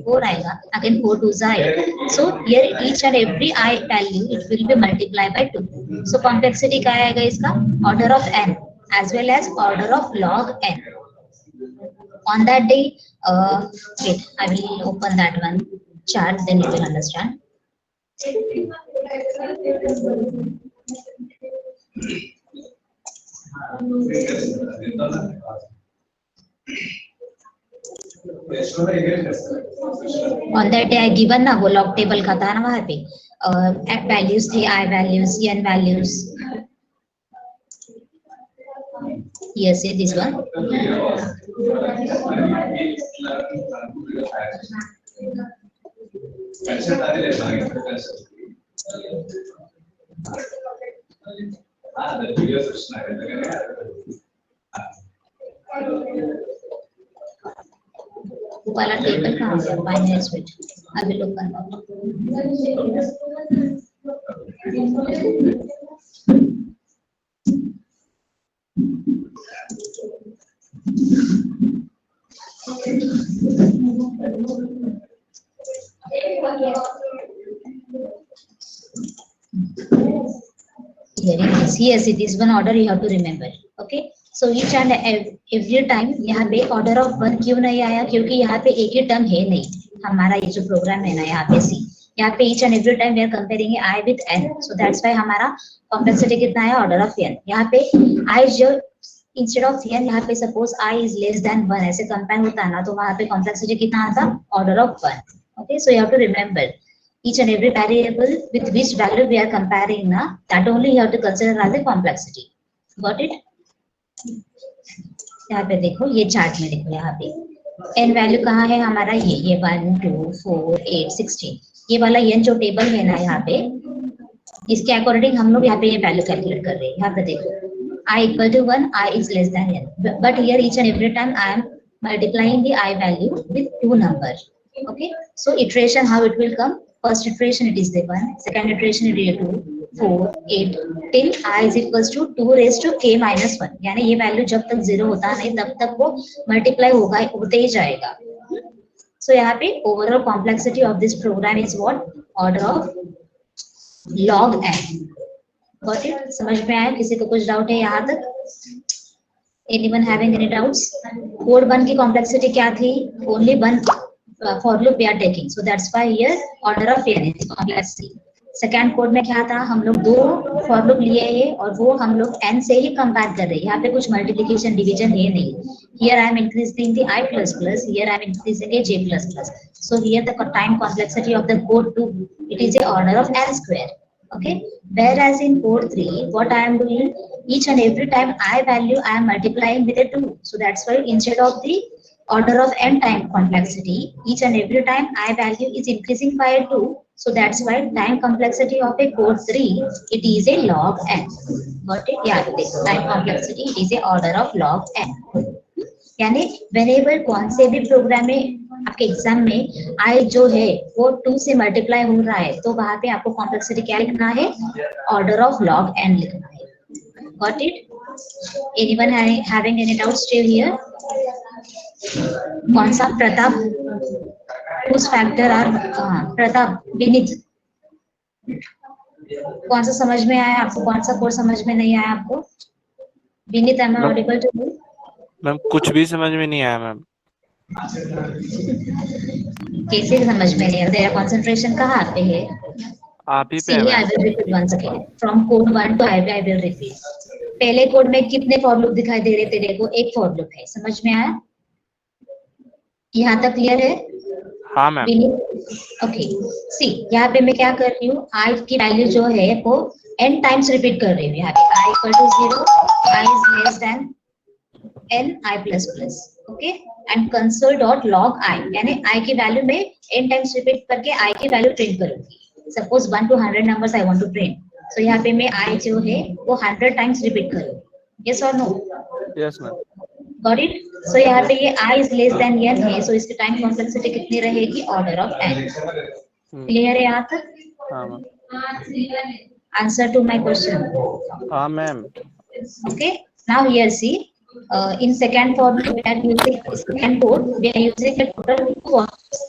4 आएगा, again 4 2s are 8. So here each and every I value it will be multiplied by 2. So complexity क्या आएगा इसका? Order of n as well as order of log n. On that day, wait, I will open that one chart, then you will understand. On that day I given ना वो log table का था ना वहाँ पे values थे I values n values. Yes, this one. वाला table कहाँ पे? बाइनरी स्विच अभी लोग करना. Yes, it is one order you have to remember. Okay, so each and every time यहाँ पे order of one क्यों नहीं आया? क्योंकि यहाँ पे एक ही टर्म है नहीं. हमारा ये जो प्रोग्राम है ना यहाँ पे सी, यहाँ पे each and every time we are comparing I with n, so that's why हमारा complexity कितना है? Order of n. यहाँ पे I जो instead of n यहाँ पे suppose I is less than 1 ऐसे कंपेयर होता है ना, तो वहाँ पे complexity कितना आता? Order of 1. Okay, so you have to remember each and every variable with which value we are comparing na, that only you have to consider as a complexity. Got it? यहाँ पे देखो, ये chart में देखो, यहाँ पे n value कहाँ है हमारा? ये 1 2 4 8 16, ये वाला n जो टेबल है ना यहाँ पे, इसके अकॉर्डिंग हम लोग यहाँ पे ये वैल्यू कैलकुलेट कर रहे हैं. यहाँ पे देखो I equal to 1, I is less than n, but here each and every time I am multiplying the I value with two numbers. Okay, so iteration how it will come? First iteration it is the 1, second iteration it is 2 4 8 till I is equals to 2 raised to k minus 1. यानी ये value जब तक 0 होता नहीं तब तक वो multiply होगा, होते ही जाएगा. So यहाँ पे overall complexity of this program is what? Order of log n. Got it? समझ में आया? किसी को कुछ डाउट है यहाँ तक? Anyone having any doubts? Code 1 की complexity क्या थी? Only one for loop we are taking, so that's why here order of n is complexity. Second code में क्या था? हम लोग दो फॉर लूप लिए हैं और वो हम लोग n से ही कंपेयर कर रहे हैं. यहाँ पे कुछ मल्टीप्लिकेशन डिवीजन है नहीं. Here I am increasing the I plus plus, here I am increasing a j plus plus. So here the time complexity of the code 2, it is a order of n square. Okay, whereas in code 3 what I am doing, each and every time I value I am multiplying with a 2, so that's why instead of the order of n time complexity, each and every time I value is increasing by 2, so that's why time complexity of a code 3 it is a log n. Got it? Yeah, time complexity it is a order of log n. यानी whenever कौन से भी programme में आपके exam में I जो है वो 2 से मल्टीप्लाई हो रहा है, तो वहां पे आपको कॉम्प्लेक्सिटी क्या लिखना है? ऑर्डर ऑफ लॉग n लिखना है. Got it? Anyone having any doubts still here? कौन सा? Pratap, whose factor are Pratap, Vineet, कौन सा समझ में आया आपको? कौन सा कोर्स समझ में नहीं आया आपको? Vineet, am I audible to you? Ma'am कुछ भी समझ में नहीं आया मैम. कैसे समझ में नहीं? तेरा कंसंट्रेशन कहाँ पे है? आप ही पे है. I will repeat once again from code 1 to I will repeat. पहले कोड में कितने फॉर लूप दिखाई दे रहे तेरे को? एक फॉर लूप है. समझ में आया? यहाँ तक क्लियर है? हाँ मैम. ओके, सी यहाँ पे मैं क्या कर रही हूँ? I की वैल्यू जो है वो n टाइम्स रिपीट कर रही हूँ. यहाँ पे I equal to 0, I is less than n I plus plus. Okay, and console dot log I, यानी I की वैल्यू में n टाइम्स रिपीट करके I की वैल्यू प्रिंट करूंगी. Suppose 1 to 100 numbers I want to print, so यहाँ पे मैं I जो है वो 100 टाइम्स रिपीट करूंगी. यस और no? Yes ma'am. Got it? So यहाँ पे ये I is less than n है, सो इसकी टाइम कॉम्प्लेक्सिटी कितनी रहेगी? Order of n. क्लियर है यहाँ तक? हाँ ma'am. Answer to my question? हाँ ma'am. Okay, now here see, in second form we are using second code, we are using a total 2 options.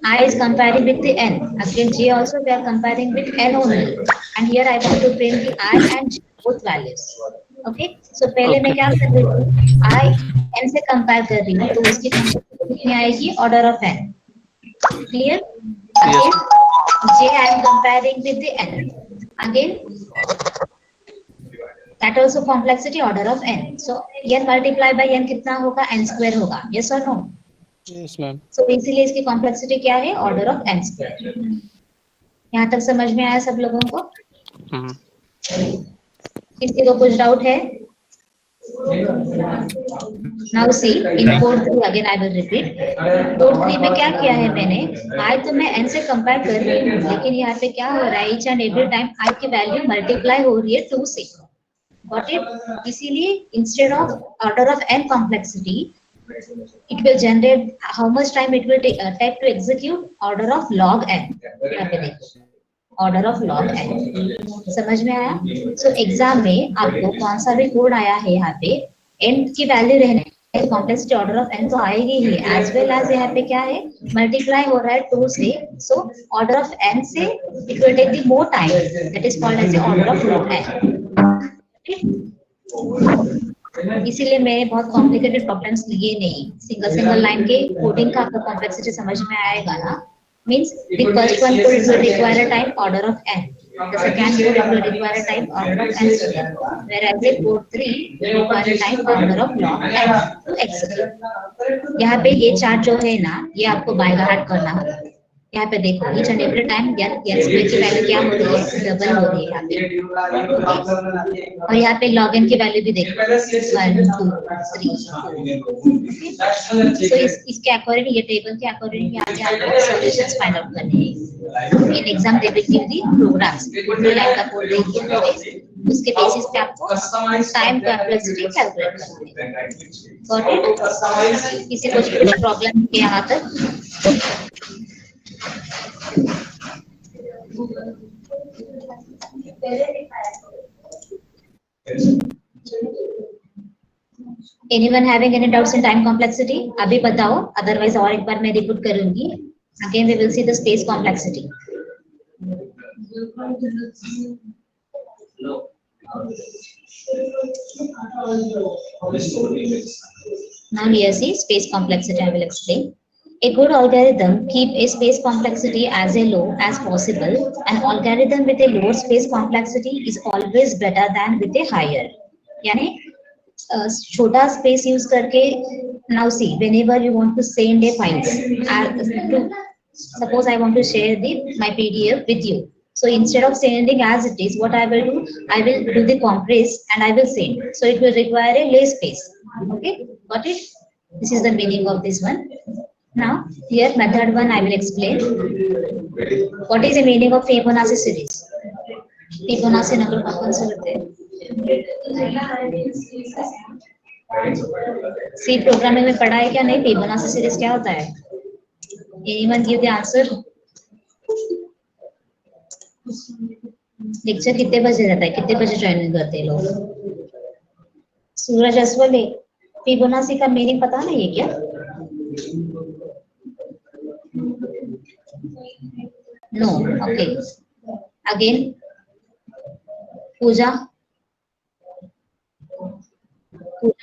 I is comparing with the n. Again, j also we are comparing with n only. And here I want to print the I and j both values. Okay. So पहले मैं Okay. क्या कर रही हूँ? I n से compare कर रही हूँ, तो उसकी complexity कितनी आएगी? Order of n. Clear? Yes. Again, j I am comparing with the n. Again, that also complexity order of n. So n multiply by n कितना होगा? n square होगा. Yes or no? Yes, ma'am. So इसीलिए इसकी complexity क्या है? Order of n square. यहाँ तक समझ में आया सब लोगों को? किसी को कुछ डाउट है? Now see in code 3 again I will repeat. Code 3 में क्या किया है मैंने? I तो मैं n से compare कर रही हूँ, लेकिन यहाँ पे क्या हो रहा है? Each and every time I की value multiply हो रही है 2 से. Got it? इसीलिए instead of order of n complexity, it will generate how much time it will take to execute? Order of log n. यहाँ पे देखो, order of log n. समझ में आया? So एग्जाम में आपको कौन सा भी कोड आया है यहाँ पे n की वैल्यू रहने कॉम्प्लेक्सिटी ऑर्डर ऑफ n तो आएगी ही, एज वेल एज यहाँ पे क्या है? मल्टीप्लाई हो रहा है 2 से, सो ऑर्डर ऑफ n से it will take the more time, that is called as order of log n. इसीलिए मैंने बहुत कॉम्प्लिकेटेड प्रॉब्लम्स लिए नहीं. सिंगल लाइन के कोडिंग का आपको कॉम्प्लेक्सिटी समझ में आएगा ना? Means the first one code will require a time order of n, the second code will require a time order of n square, whereas the code 3 will require a time order of log n to execute. यहाँ पे ये chart जो है ना, ये आपको by heart करना होगा. यहाँ पे देखो each and every time n square की वैल्यू क्या हो रही है? डबल हो रही है यहाँ पे. और यहाँ पे log n की वैल्यू भी देखो 1 2 3 4. सो इसके अकॉर्डिंग, ये टेबल के अकॉर्डिंग यहाँ पे आपको सॉल्यूशंस फाइंड आउट करने हैं. In exam they will give the programs, पूरी लाइन का कोड देंगे, उसके बेसिस पे आपको टाइम कॉम्प्लेक्सिटी कैलकुलेट करना है. Got it? किसी को कुछ प्रॉब्लम है यहाँ तक? Anyone having any doubts in time complexity? अभी बताओ, otherwise और एक बार मैं रिपीट करूंगी. Again we will see the space complexity. Now here see space complexity. I will explain. A good algorithm keep a space complexity as low as possible. An algorithm with a lower space complexity is always better than with a higher. यानी छोटा space use करके. Now see whenever you want to send a files, suppose I want to share my PDF with you. So instead of sending as it is, what I will do? I will do the compress and I will send. So it will require a less space. Okay, got it? This is the meaning of this one. Now here method 1 I will explain. What is the meaning of Fibonacci series? Fibonacci number कौन से होते हैं? सी programming में पढ़ा है क्या? नहीं. Fibonacci series क्या होता है? Anyone give the answer? Lecture कितने बजे रहता है? कितने बजे ज्वाइन करते हैं लोग? सूरज असवल है. फिबोनाची का मीनिंग पता नहीं है क्या? No. Okay. Again Pooja.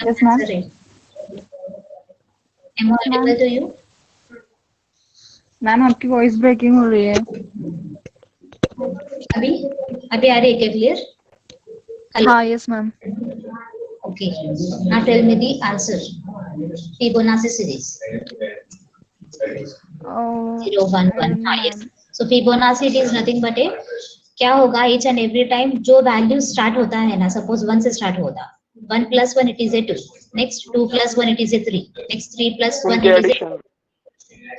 Yes, ma'am. Am I audible to you? Ma'am आपकी वॉइस ब्रेकिंग हो रही है. अभी अभी आ रही है क्या क्लियर? हाँ. Yes ma'am. Okay. Now tell me the answer. Fibonacci series. 0 1 1. Yes. So Fibonacci it is nothing but a क्या होगा? each and every time जो वैल्यू स्टार्ट होता है ना, सपोज 1 से स्टार्ट होता, 1 plus 1 it is a 2, next 2 plus 1 it is a 3, next 3 plus 1 it is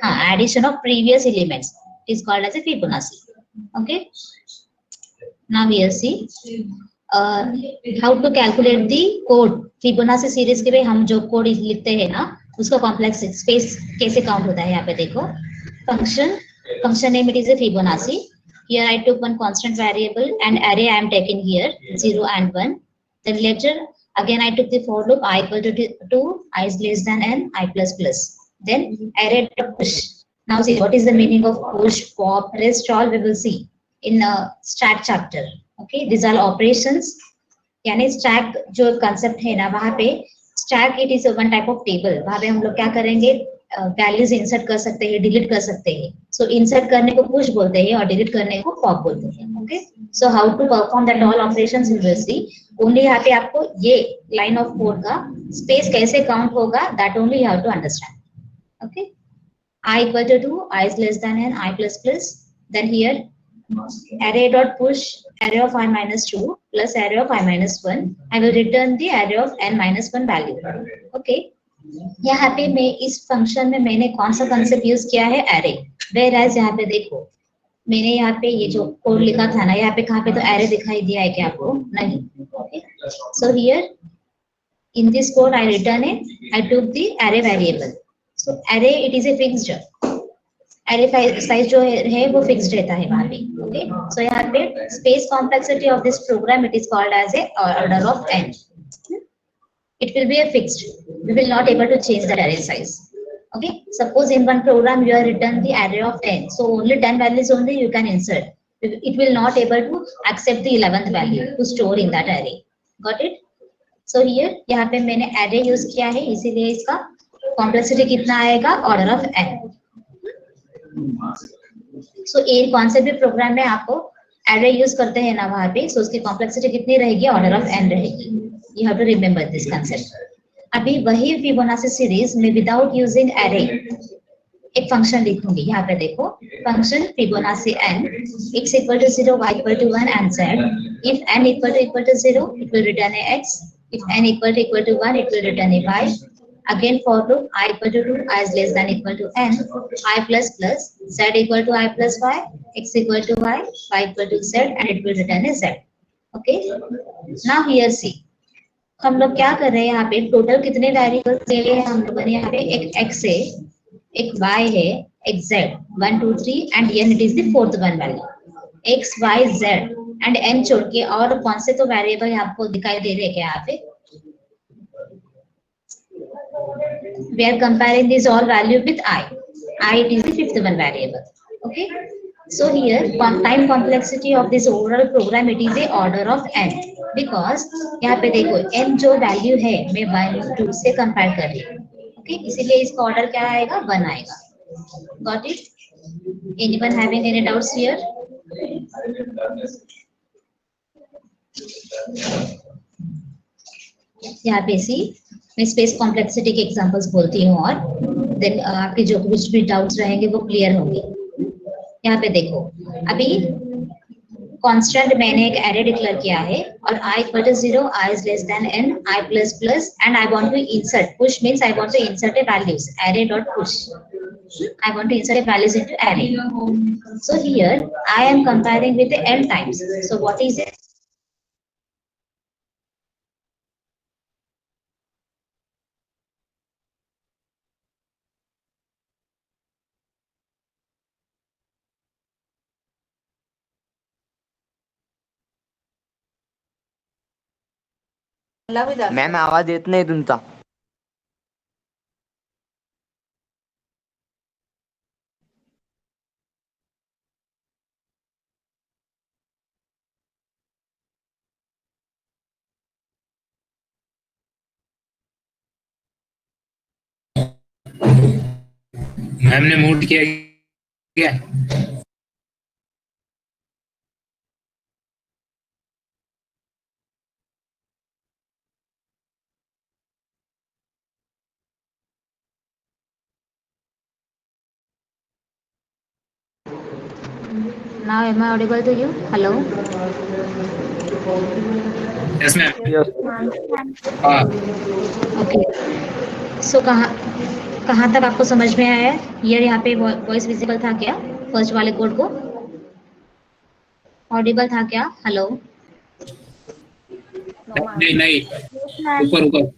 a addition of previous elements. It is called as a Fibonacci. Okay. Now here see how to calculate the code. Fibonacci series के लिए हम जो code लिखते हैं ना, उसका complex space कैसे count होता है? यहाँ पे देखो, function name it is a Fibonacci. Here I took one constant variable and array I am taking here 0 and 1. Then later again I took the for loop I equal to 2, I is less than n, I plus plus. Then array dot push. Now see what is the meaning of push, pop, rest all we will see in stack chapter. Okay, these are operations. यानी stack जो concept है ना, वहाँ पे stack it is one type of table. वहाँ पे हम लोग क्या करेंगे, वैल्यूज इंसर्ट कर सकते हैं, डिलीट कर सकते हैं. सो इंसर्ट करने को पुश बोलते हैं और डिलीट करने को पॉप बोलते हैं. Okay, so how to perform that all operations will see. Only यहाँ पे आपको ये लाइन ऑफ कोड का स्पेस कैसे काउंट होगा, that only you have to understand. Okay, I equal to 2, I is less than n, I plus plus. Then here array dot push array of I minus 2 plus array of I minus 1. I will return the array of n minus 1 value. Okay. यहाँ पे मैं इस function में मैंने कौन सा concept use किया है, एरे. वेयर एज यहाँ पे देखो मैंने यहाँ पे ये जो कोड लिखा था ना, यहाँ पे कहाँ पे तो एरे दिखाई दिया है क्या आपको? नहीं. Okay, so here in this code I return it, I took the array variable. So array it is a fixed. Array size जो है वो fixed रहता है वहाँ पे. Okay, so यहाँ पे space complexity of this program it is called as a order of n. It will be a fixed. We will not able to change that array size. Okay, suppose in one program you are written the array of 10, so only 10 values only you can insert. It will not able to accept the 11th value to store in that array. Got it? So here यहाँ पे मैंने array use किया है, इसीलिए इसका complexity कितना आएगा, order of n. सो ए कौन से भी प्रोग्राम में आपको एरे यूज करते हैं ना वहां पे, सो उसकी कॉम्प्लेक्सिटी कितनी रहेगी, ऑर्डर ऑफ n रहेगी. You have to remember this concept. अभी वही फिबोनाची सीरीज में विदाउट यूजिंग एरे एक फंक्शन लिखूंगी. यहाँ पे देखो function Fibonacci n x equal to 0, y equal to 1 and z. If n equal to 0, it will return a x. If n equal to 1, it will return a y. Again for loop I equal to 2, I is less than equal to n, I plus plus, z equal to I plus y, x equal to y, y equal to z, and it will return a z. Okay. Now here see, हम लोग क्या कर रहे हैं यहाँ पे, total कितने variables ले लिए हैं हम लोगों ने. यहाँ पे एक x है, एक y है, एक z, 1 2 3 and n it is the fourth one value. x y z and n छोड़ के और कौन से तो वेरिएबल आपको दिखाई दे रहे हैं क्या यहाँ पे? We are comparing this all value with I. I it is the fifth one variable. Okay. So here time complexity of this overall program it is a order of n, because यहाँ पे देखो n जो value है मैं 1 2 से compare कर रही हूँ. Okay, इसीलिए इसका order क्या आएगा, 1 आएगा. Got it? Anyone having any doubts here? यहाँ पे सी मैं स्पेस कॉम्प्लेक्सिटी के एग्जांपल्स बोलती हूँ और देन आपके जो कुछ भी डाउट्स रहेंगे वो क्लियर होंगे. यहाँ पे देखो अभी कांस्टेंट मैंने एक एरे डिक्लेयर किया है और i equal to 0, I is less than n, I plus plus and I want to insert. Push means I want to insert a values. Array dot push. I want to insert a values into array. So here I am comparing with the n times. So what is it? Ma'am आवाज येत नाही तुमचा. Ma'am ने mood किया क्या? Now am I audible to you? Hello. Yes ma'am. Yes. हाँ. Okay. So कहाँ तक आपको समझ में आया? ये यहाँ पे वॉइस विजिबल था क्या फर्स्ट वाले कोड को? ऑडिबल था क्या? हेलो. नहीं ऊपर.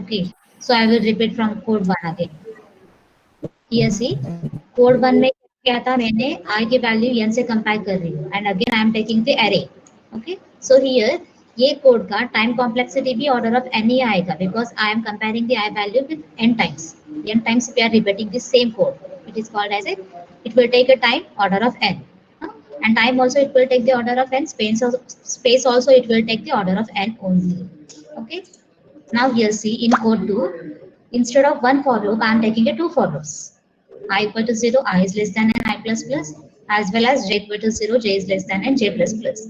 Okay. So I will repeat from code 1 again. Here see, code 1 में क्या था, मैंने i की वैल्यू n से कंपेयर कर रही हूँ and again I am taking the array. Okay. So here ये कोड का टाइम कॉम्प्लेक्सिटी भी ऑर्डर ऑफ n ही आएगा, because I am comparing the i value with n times we are repeating the same code. It is called as a, it will take a time order of n, and time also it will take the order of n, space also it will take the order of n only. Okay, now here see in code 2, instead of one for loop I am taking a two for loops. I equal to 0, I is less than n, I plus plus, as well as j equal to 0, j is less than n, j plus plus.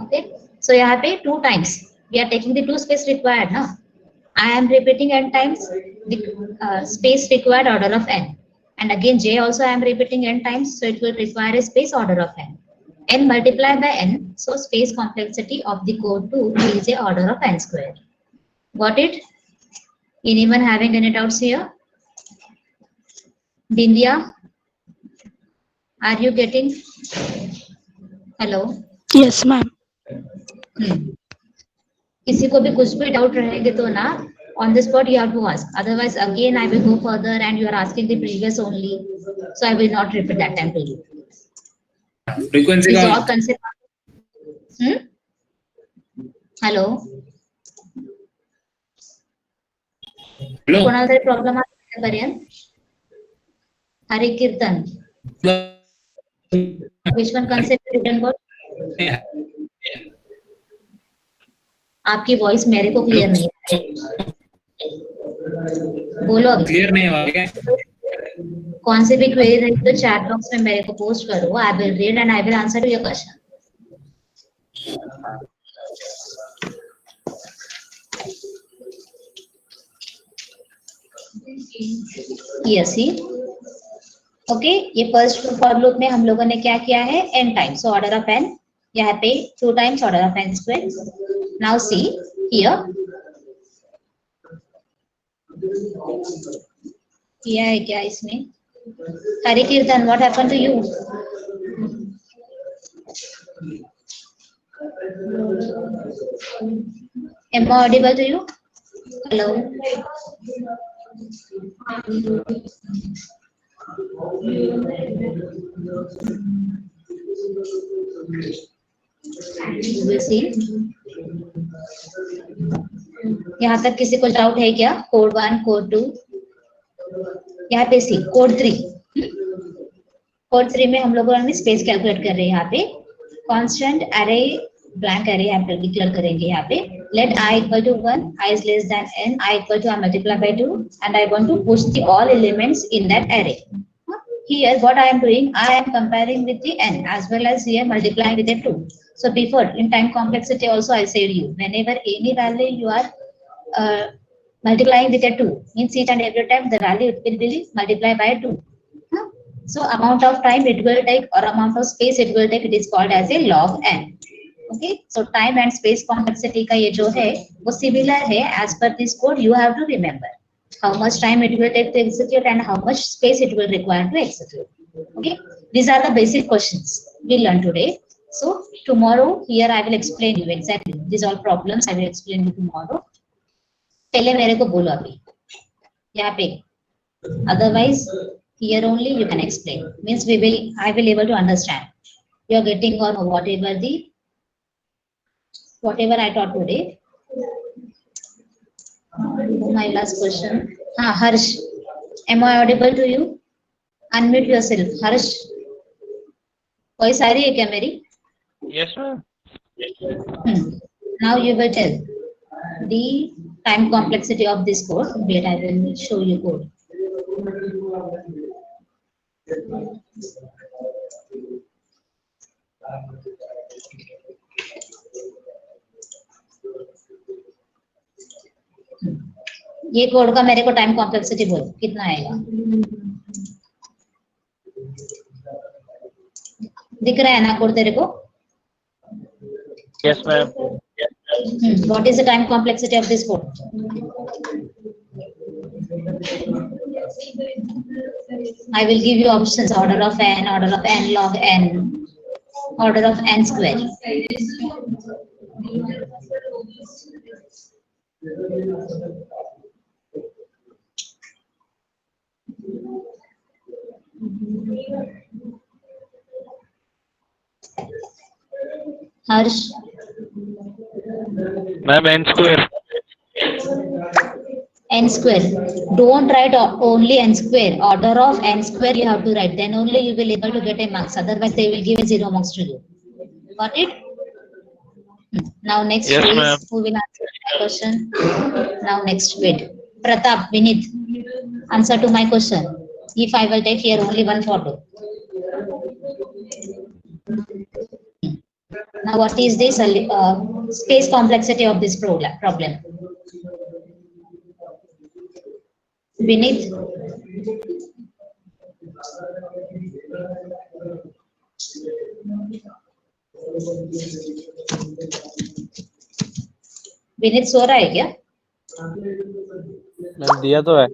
Okay, so यहाँ पे two times we are taking the two space required now. I am repeating n times the space required order of n, and again j also I am repeating n times, so it will require a space order of n. N multiplied by n, so space complexity of the code 2 is a order of n square. Got it? Anyone having any doubts here? Bindya, are you getting? Hello. Yes, ma'am. किसी को भी कुछ भी doubt रहेंगे तो ना on the spot you have to ask, otherwise again I will go further and you are asking the previous only, so I will not repeat that time to you. Frequency These का all concept. Hello. Hello कोणाला तरी problem आहे पर्यंत? हरे कीर्तन, which one concept written about? आपकी voice मेरे को clear नहीं है, बोलो अभी. क्लियर नहीं हुआ क्या? कौन से भी क्वेरी रही तो चैट बॉक्स में मेरे को पोस्ट करो. I will read and I will answer to your question. Yes he. Okay, ये फर्स्ट फॉर लूप में हम लोगों ने क्या किया है, n times, so order of n यहाँ पे 2 times order of n square. Now see here, किया है क्या इसमें? Hare Kirtan, what happened to you? Am I audible to you? Hello. You will see. यहाँ तक किसी को डाउट है क्या? कोड 1, कोड 2, यहाँ पे सी कोड 3. कोड 3 में हम लोग स्पेस कैलकुलेट कर रहे हैं. यहाँ पे कांस्टेंट एरे ब्लैंक एरे यहाँ पे डिक्लेयर करेंगे. यहाँ पे let I equal to 1, I is less than n, I equal to I multiply by 2, and I want to push the all elements in that array. Here what I am doing, I am comparing with the n as well as here multiplying with the 2. So before in time complexity also I said you, whenever any value you are multiplying with a 2, means each and every time the value it will be multiplied by 2. So amount of time it will take or amount of space it will take, it is called as a log n. Okay, so time and space complexity का ये जो है वो similar है. As per this code you have to remember how much time it will take to execute and how much space it will require to execute. Okay, these are the basic questions we learn today. So tomorrow here I will explain you exactly these all problems. I will explain you tomorrow. पहले मेरे को बोलो अभी यहाँ पे, otherwise here only you can explain, means I will able to understand you are getting or whatever I taught today. My last question. Harsh, am I audible to you? Unmute yourself, Harsh. Voice आ रही है क्या मेरी? Yes, ma'am. Now you will tell the time complexity of this code. Wait, I will show you code. ये code का मेरे को time complexity बोल कितना आएगा? दिख रहा है ना कोड तेरे को? Yes, ma'am. What is the time complexity of this code? I will give you options: order of n, order of n log n, order of n square. Harsh, ma'am n square. N square. Don't write only n square. Order of n square you have to write. Then only you will able to get a marks. Otherwise, they will give a 0 marks to you. Got it? Now next Yes, is ma'am. who will answer my question? Now next wait. Pratap, Vinith, answer to my question. If I will take here only one photo. Now what is this space complexity of this problem? Vinith. Vineet सो रहा है क्या? Ma'am दिया तो है.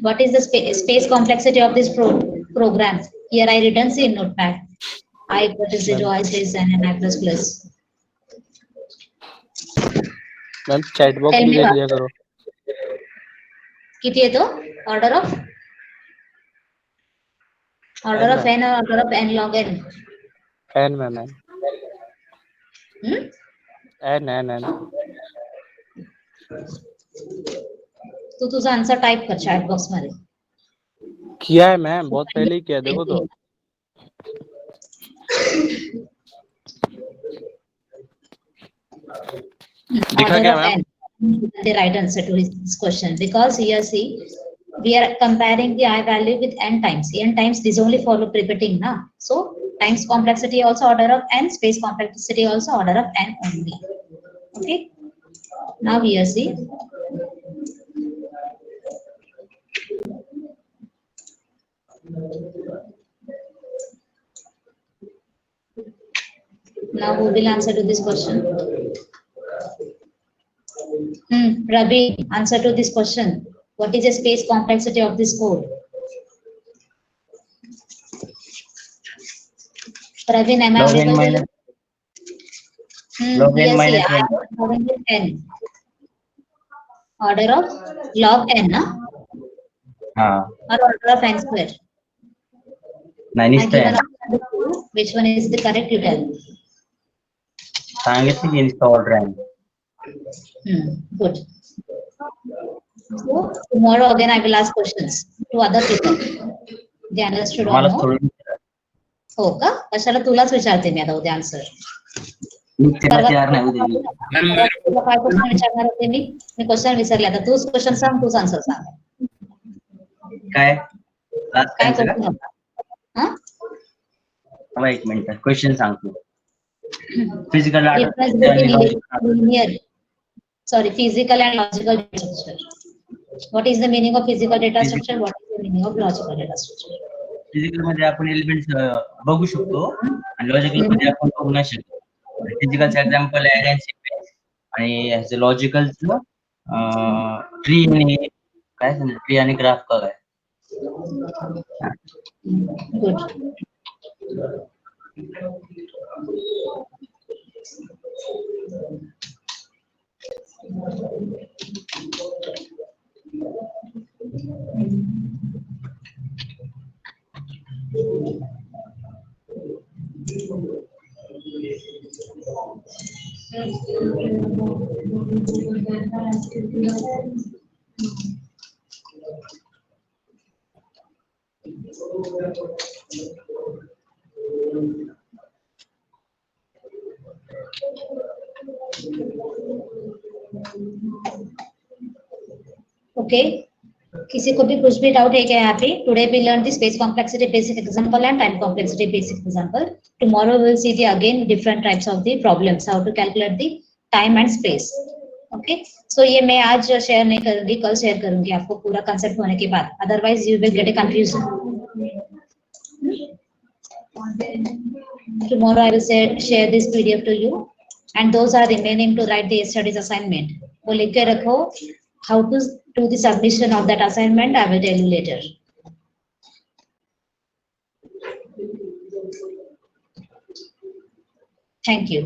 What is the space complexity of this program? Here I written C in notepad. I equal to 0, I less than and I plus plus. Ma'am chat box Tell भी me लिख what? दिया करो. कितनी है तो? Order of n or order of n log n? n ma'am n. n. तू तुझा answer type कर चैट बॉक्स मध्ये. किया है मैम, बहुत पहले ही किया है, देखो तो. दिखा क्या ma'am? The right answer to this question, because here see we are comparing the I value with n times. N times this only follow repeating na. So times complexity also order of n, space complexity also order of n only. Okay. Now here see. Now who will answer to this question? Ravi, answer to this question. What is the space complexity of this code? Ravi, am I audible to you? log n Yes, minus I 1. am having n. Order of log n, na? Or order of n square? 9 is I given 10. option to you. Which one is the correct? You tell. सांगितलं की install RAM. Good. So tomorrow again I will ask questions to other people. They understood or मला no? थोडी हो का? कशाला तुलाच विचारते मी आता उद्या आन्सर. मी त्याला तयार नाही उद्या. तुला काय क्वेश्चन विचारणार होते मी क्वेश्चन विसरले. आता तूच क्वेश्चन सांग, तूच आन्सर सांग. काय काय क्वेश्चन होता? हा एक मिनिट क्वेश्चन सांगतो. Physical Difference between linear, sorry, physical and logical data structure. What is the meaning of physical data structure? What is the meaning of logical data structure? Physical मध्ये आपण elements बघू शकतो आणि logical मध्ये आपण बघू नाही शकतो. फिजिकलचं एक्झाम्पल आहे ऍड सिक्वेन्स आणि ह्याचं लॉजिकलचं ट्री आणि काय सांगितलं ट्री आणि ग्राफ काय. Good. Okay. किसी को भी कुछ भी डाउट है क्या यहाँ पे? Today we learned the space complexity basic example and time complexity basic example. Tomorrow we will see the again different types of the problems, how to calculate the time and space. Okay. So ये मैं आज share नहीं करूँगी, कल share करूँगी आपको पूरा concept होने के बाद. Otherwise you will get a confusion. Tomorrow I will share this PDF to you, and those are remaining to write the studies assignment. वो लिख के रखो. How to do the submission of that assignment, I will tell you later. Thank you.